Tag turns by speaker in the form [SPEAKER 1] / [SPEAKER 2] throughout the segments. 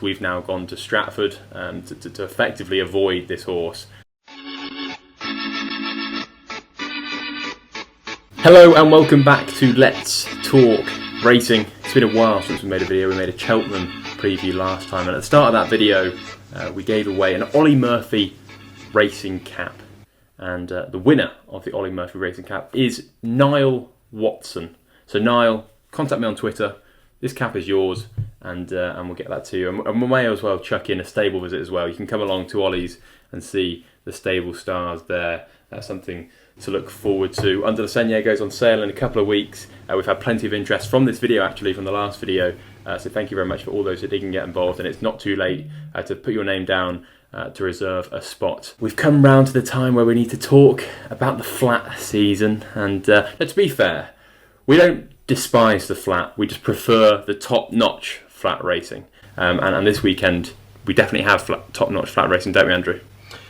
[SPEAKER 1] We've now gone to Stratford to effectively avoid this horse. Hello and welcome back to Let's Talk Racing. It's been a while since we made a video. We made a Cheltenham preview last time, and at the start of that video we gave away an Ollie Murphy racing cap, and the winner of the Ollie Murphy racing cap is Niall Watson. So Niall, contact me on Twitter. This cap is yours, and we'll get that to you. And we may as well chuck in a stable visit as well. You can come along to Ollie's and see the stable stars there. That's something to look forward to. Under the Seigneur goes on sale in a couple of weeks. We've had plenty of interest from this video, actually, from the last video. So thank you very much for all those that didn't get involved. And it's not too late to put your name down to reserve a spot. We've come round to the time where we need to talk about the flat season. And let's be fair, we don't despise the flat, we just prefer the top-notch flat racing, and this weekend we definitely have top-notch flat racing, don't we, Andrew?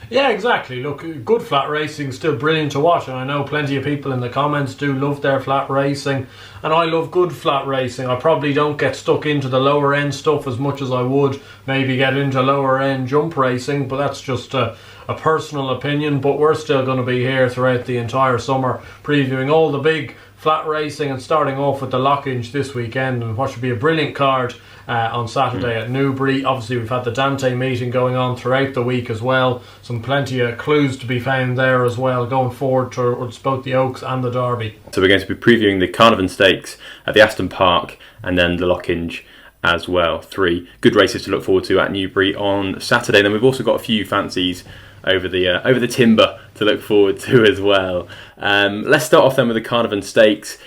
[SPEAKER 2] Yeah, exactly. Look, good flat racing is still brilliant to watch, and I know plenty of people in the comments do love their flat racing, and I love good flat racing. I probably don't get stuck into the lower end stuff as much as I would maybe get into lower end jump racing, but that's just a personal opinion. But we're still going to be here throughout the entire summer previewing all the big flat racing and starting off with the Lockinge this weekend, and what should be a brilliant card on Saturday at Newbury. Obviously we've had the Dante meeting going on throughout the week as well. Plenty of clues to be found there as well going forward towards both the Oaks and the Derby. So
[SPEAKER 1] we're going to be previewing the Carnarvon Stakes at the Aston Park and then the Lockinge as well. 3 good races to look forward to at Newbury on Saturday. Then we've also got a few fancies over the timber to look forward to as well. Let's start off then with the Carnarvon Stakes.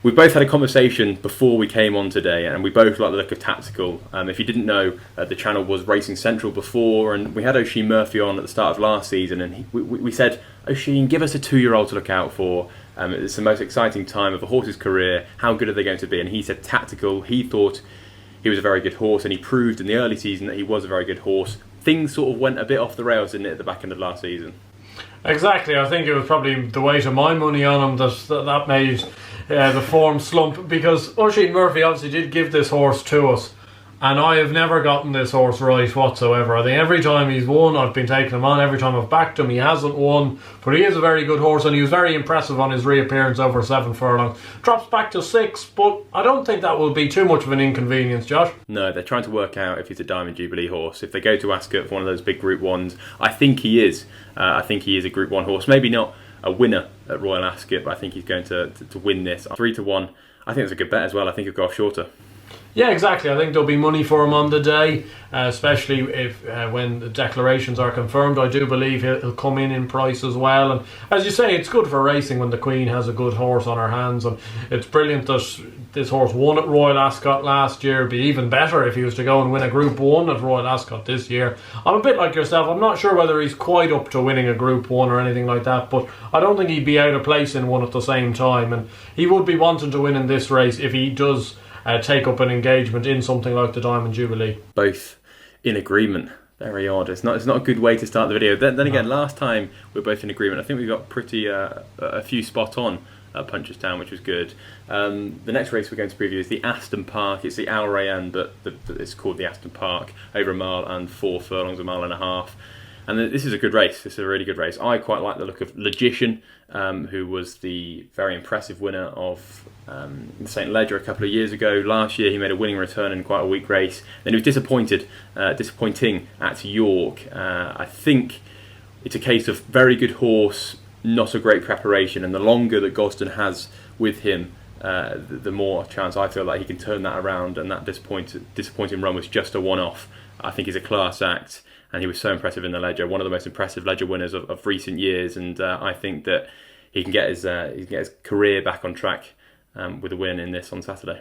[SPEAKER 1] We both had a conversation before we came on today, and we both like the look of Tactical. If you didn't know, the channel was Racing Central before, and we had Oisin Murphy on at the start of last season, and we said, Oisin, give us a 2-year-old to look out for. It's the most exciting time of a horse's career. How good are they going to be? And he said Tactical. He thought he was a very good horse, and he proved in the early season that he was a very good horse. Things sort of went a bit off the rails, didn't it, at the back end of last season?
[SPEAKER 2] Exactly. I think it was probably the weight of my money on him that made the form slump, because Oisin Murphy obviously did give this horse to us, and I have never gotten this horse right whatsoever. I think every time he's won, I've been taking him on. Every time I've backed him, he hasn't won. But he is a very good horse, and he was very impressive on his reappearance over 7 furlongs. Drops back to 6, but I don't think that will be too much of an inconvenience, Josh.
[SPEAKER 1] No, they're trying to work out if he's a Diamond Jubilee horse. If they go to Ascot for one of those big Group 1s, I think he is. I think he is a Group 1 horse. Maybe not a winner at Royal Ascot, but I think he's going to win this. 3-1. I think it's a good bet as well. I think he'll go off shorter.
[SPEAKER 2] Yeah, exactly. I think there'll be money for him on the day, especially if when the declarations are confirmed. I do believe he'll come in price as well. And as you say, it's good for racing when the Queen has a good horse on her hands. And it's brilliant that this horse won at Royal Ascot last year. It'd be even better if he was to go and win a Group 1 at Royal Ascot this year. I'm a bit like yourself. I'm not sure whether he's quite up to winning a Group 1 or anything like that, but I don't think he'd be out of place in one at the same time. And he would be wanting to win in this race if he does take up an engagement in something like the Diamond Jubilee.
[SPEAKER 1] Both in agreement. Very odd. It's not a good way to start the video. Then again, last time we were both in agreement. I think we got pretty a few spot on at Punchestown, which was good. The next race we're going to preview is the Aston Park. It's the Al Rayyan, but it's called the Aston Park. Over 1 mile and 4 furlongs, 1.5 miles. And this is a good race. This is a really good race. I quite like the look of Logician, who was the very impressive winner of St Ledger a couple of years ago. Last year he made a winning return in quite a weak race. Then he was disappointing at York. I think it's a case of very good horse, not a great preparation, and the longer that Gosden has with him, the more chance I feel like he can turn that around, and that disappointing run was just a one-off. I think he's a class act, and he was so impressive in the Ledger, one of the most impressive Ledger winners of recent years, and I think that he can get his career back on track with a win in this on Saturday.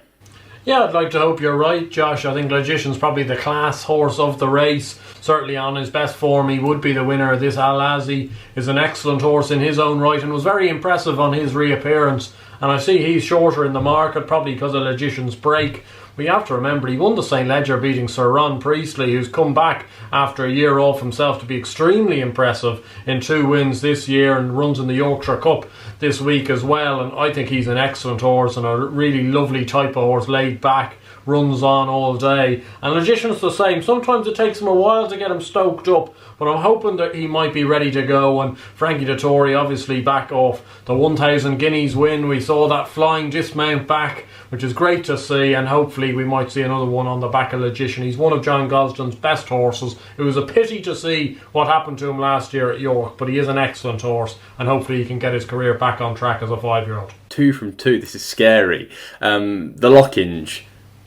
[SPEAKER 2] Yeah, I'd like to hope you're right, Josh. I think Logician's probably the class horse of the race. Certainly on his best form, he would be the winner. This Al-Azi is an excellent horse in his own right and was very impressive on his reappearance. And I see he's shorter in the market, probably because of Logician's break. We have to remember he won the St Ledger beating Sir Ron Priestley, who's come back after a year off himself to be extremely impressive in 2 wins this year, and runs in the Yorkshire Cup this week as well. And I think he's an excellent horse and a really lovely type of horse, laid back, runs on all day. And Logician's the same. Sometimes it takes him a while to get him stoked up, but I'm hoping that he might be ready to go. And Frankie Dettori obviously back off the 1,000 guineas win. We saw that flying dismount back, which is great to see, and hopefully we might see another one on the back of Logician. He's one of John Gosden's best horses. It was a pity to see what happened to him last year at York, but he is an excellent horse, and hopefully he can get his career back on track as a 5-year-old.
[SPEAKER 1] 2 from 2, this is scary. The Lockinge.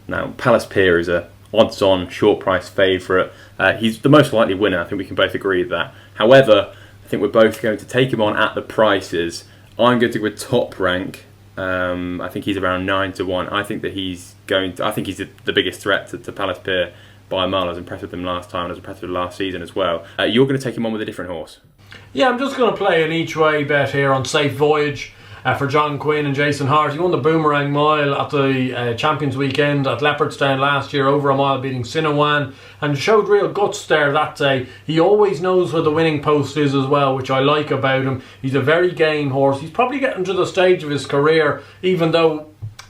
[SPEAKER 1] Now, Palace Pier is a odds-on, short-price favourite. He's the most likely winner. I think we can both agree with that. However, I think we're both going to take him on at the prices. I'm going to go with Top Rank. I think he's around 9 to 1. I think that he's the biggest threat to Palace Pier by a mile. I was impressed with him last time. I was impressed with him last season as well. You're going to take him on with a different horse.
[SPEAKER 2] Yeah, I'm just going to play an each-way bet here on Safe Voyage. For John Quinn and Jason Hart. He won the Boomerang Mile at the Champions Weekend at Leopardstown last year, over a mile, beating Sinawan, and showed real guts there that day. He always knows where the winning post is as well, which I like about him. He's a very game horse. He's probably getting to the stage of his career, even though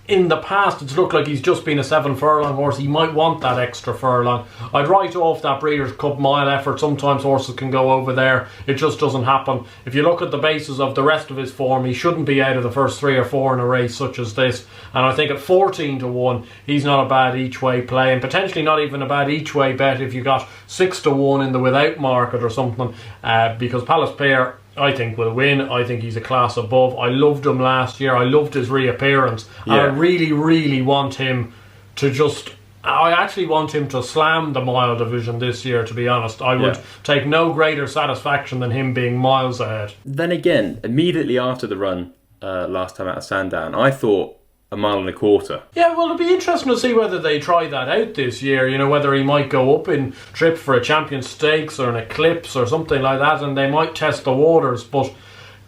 [SPEAKER 2] in the past it's looked like he's just been a 7 furlong horse. He might want that extra furlong. I'd write off that Breeders' Cup mile effort. Sometimes horses can go over there. It just doesn't happen. If you look at the basis of the rest of his form, he shouldn't be out of the first 3 or 4 in a race such as this. And I think at 14 to 1, he's not a bad each way play, and potentially not even a bad each way bet if you got 6 to 1 in the without market or something, because Palace Pier, I think, will win. I think he's a class above. I loved him last year. I loved his reappearance. Yeah. And I really, really want him to I actually want him to slam the mile division this year, to be honest. I would take no greater satisfaction than him being miles ahead.
[SPEAKER 1] Then again, immediately after the run last time out of Sandown, I thought a mile and a quarter.
[SPEAKER 2] Yeah, well, it'll be interesting to see whether they try that out this year, you know, whether he might go up in trip for a Champion Stakes or an Eclipse or something like that, and they might test the waters, but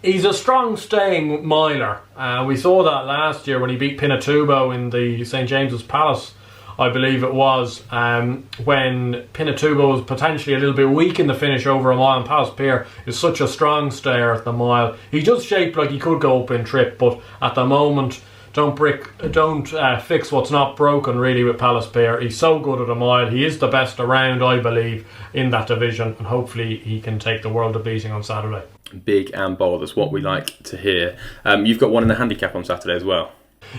[SPEAKER 2] he's a strong staying miler. We saw that last year when he beat Pinatubo in the St James's Palace, I believe it was, when Pinatubo was potentially a little bit weak in the finish over a mile, and Palace Pier is such a strong stayer at the mile. He just shaped like he could go up in trip, but at the moment, don't fix what's not broken really with Palace Pier. He's so good at a mile. He is the best around, I believe, in that division, and hopefully he can take the world of beating on Saturday.
[SPEAKER 1] Big and bold, that's what we like to hear. You've got one in the handicap on Saturday as well.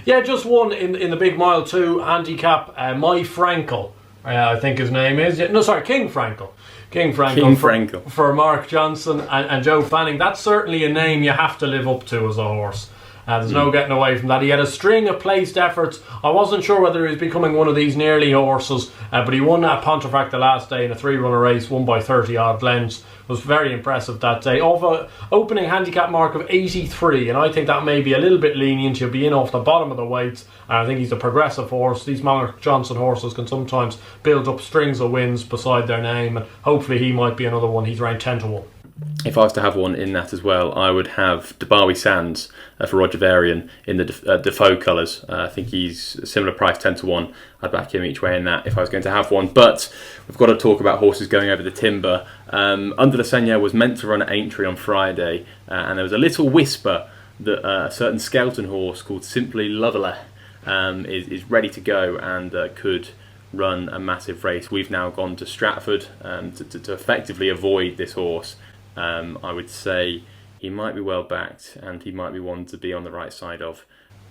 [SPEAKER 2] Yeah, just one in the big mile 2 handicap. My Frankel, I think his name is. No, sorry, King Frankel. King Frankel. For Mark Johnson and Joe Fanning. That's certainly a name you have to live up to as a horse. There's no getting away from that. He had a string of placed efforts. I wasn't sure whether he was becoming one of these nearly horses, but he won at Pontefract the last day in a 3-runner race, won by 30 odd lengths. Was very impressive that day. Off an opening handicap mark of 83, and I think that may be a little bit lenient. He'll be in off the bottom of the weights, and I think he's a progressive horse. These Mark Johnson horses can sometimes build up strings of wins beside their name, and hopefully he might be another one. He's ranked 10 to 1.
[SPEAKER 1] If I was to have one in that as well, I would have Debarwi Sands for Roger Varian in the Defoe colours. I think he's a similar price, 10 to 1. I'd back him each way in that if I was going to have one. But we've got to talk about horses going over the timber. Under the Seigneur was meant to run at Aintree on Friday, and there was a little whisper that a certain Skelton horse called Simply Lovely is ready to go and could run a massive race. We've now gone to Stratford to effectively avoid this horse. I would say he might be well backed, and he might be one to be on the right side of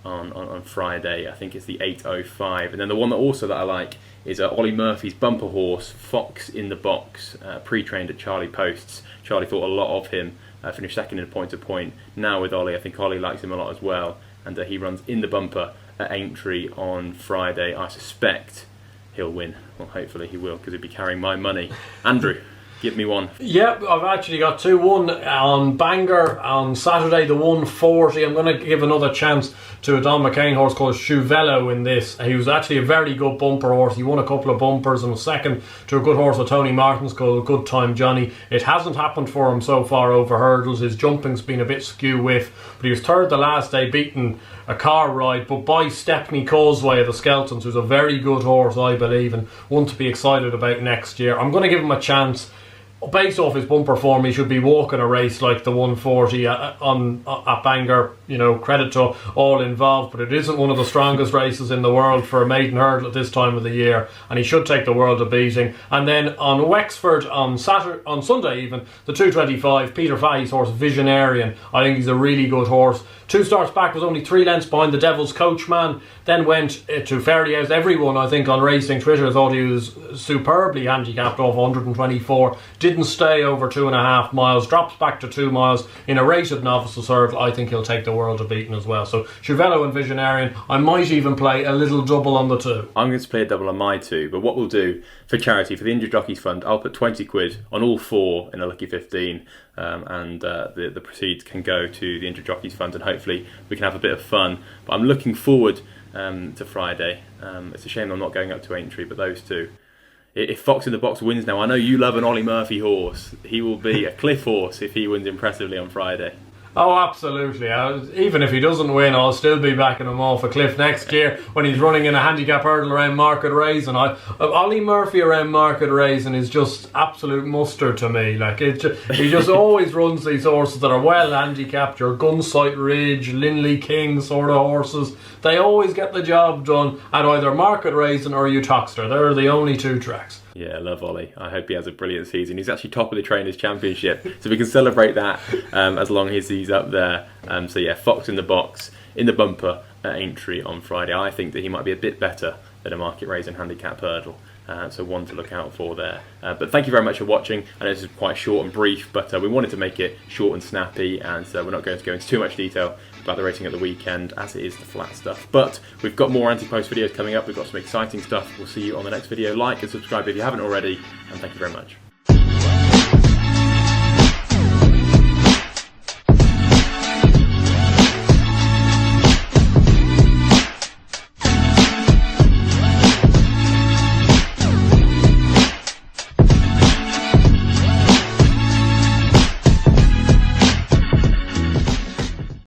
[SPEAKER 1] on Friday. I think it's the 8:05, and then the one that I like is Ollie Murphy's bumper horse, Fox in the Box, pre-trained at Charlie Posts. Charlie thought a lot of him, finished second in point to point. Now with Ollie, I think Ollie likes him a lot as well, and he runs in the bumper at Aintree on Friday. I suspect he'll win. Well, hopefully he will, because he'll be carrying my money. Andrew, give me one.
[SPEAKER 2] Yep, I've actually got 2. One on Bangor on Saturday, the 140. I'm going to give another chance to a Don McCain horse called Chuvelo in this. He was actually a very good bumper horse. He won a couple of bumpers and was second to a good horse with Tony Martin's called Good Time Johnny. It hasn't happened for him so far over hurdles. His jumping's been a bit skew with, but he was third the last day, beaten a car ride, but by Stepney Causeway of the Skeltons, who's a very good horse, I believe, and one to be excited about next year. I'm going to give him a chance. based off his bumper form, he should be walking a race like the 140 at Bangor. You know, credit to all involved, but it isn't one of the strongest races in the world for a maiden hurdle at this time of the year, and he should take the world a beating. And then on Wexford on Sunday even, the 225, Peter Fahey's horse Visionarian. I think he's a really good horse. 2 starts back, was only 3 lengths behind the Devil's Coachman, then went to Fairyhouse. Everyone, I think, on Racing Twitter thought he was superbly handicapped off 124, didn't stay over 2.5 miles, drops back to 2 miles in a rated novices hurdle. I think he'll take the world a beating as well. So Cervelo and Visionarian, I might even play a little double on the 2.
[SPEAKER 1] I'm going to play a double on my 2, but what we'll do for charity, for the Injured Jockeys Fund, I'll put 20 quid on all 4 in a lucky 15, and the proceeds can go to the Injured Jockeys Fund, and hopefully we can have a bit of fun. But I'm looking forward to Friday. It's a shame I'm not going up to Aintree, but those two. If Fox in the Box wins now, I know you love an Ollie Murphy horse. He will be a cliff horse if he wins impressively on Friday.
[SPEAKER 2] Oh, absolutely. Even if he doesn't win, I'll still be backing him off a cliff next year when he's running in a handicap hurdle around Market Raisin. Ollie Murphy around Market Raisin is just absolute mustard to me. Like he just always runs these horses that are well handicapped. Your Gunsight Ridge, Linley King sort of horses. They always get the job done at either Market Raisin or Utoxeter. They're the only 2 tracks.
[SPEAKER 1] Yeah, I love Ollie. I hope he has a brilliant season. He's actually top of the Trainers' Championship, so we can celebrate that as long as he's up there. So yeah, Fox in the Box, in the bumper at Aintree on Friday. I think that he might be a bit better than a Market Raisin handicap hurdle. So one to look out for there. But thank you very much for watching. I know this is quite short and brief, but we wanted to make it short and snappy, and so we're not going to go into too much detail about the racing at the weekend, as it is the flat stuff. But we've got more anti-post videos coming up. We've got some exciting stuff. We'll see you on the next video. Like and subscribe if you haven't already, and thank you very much.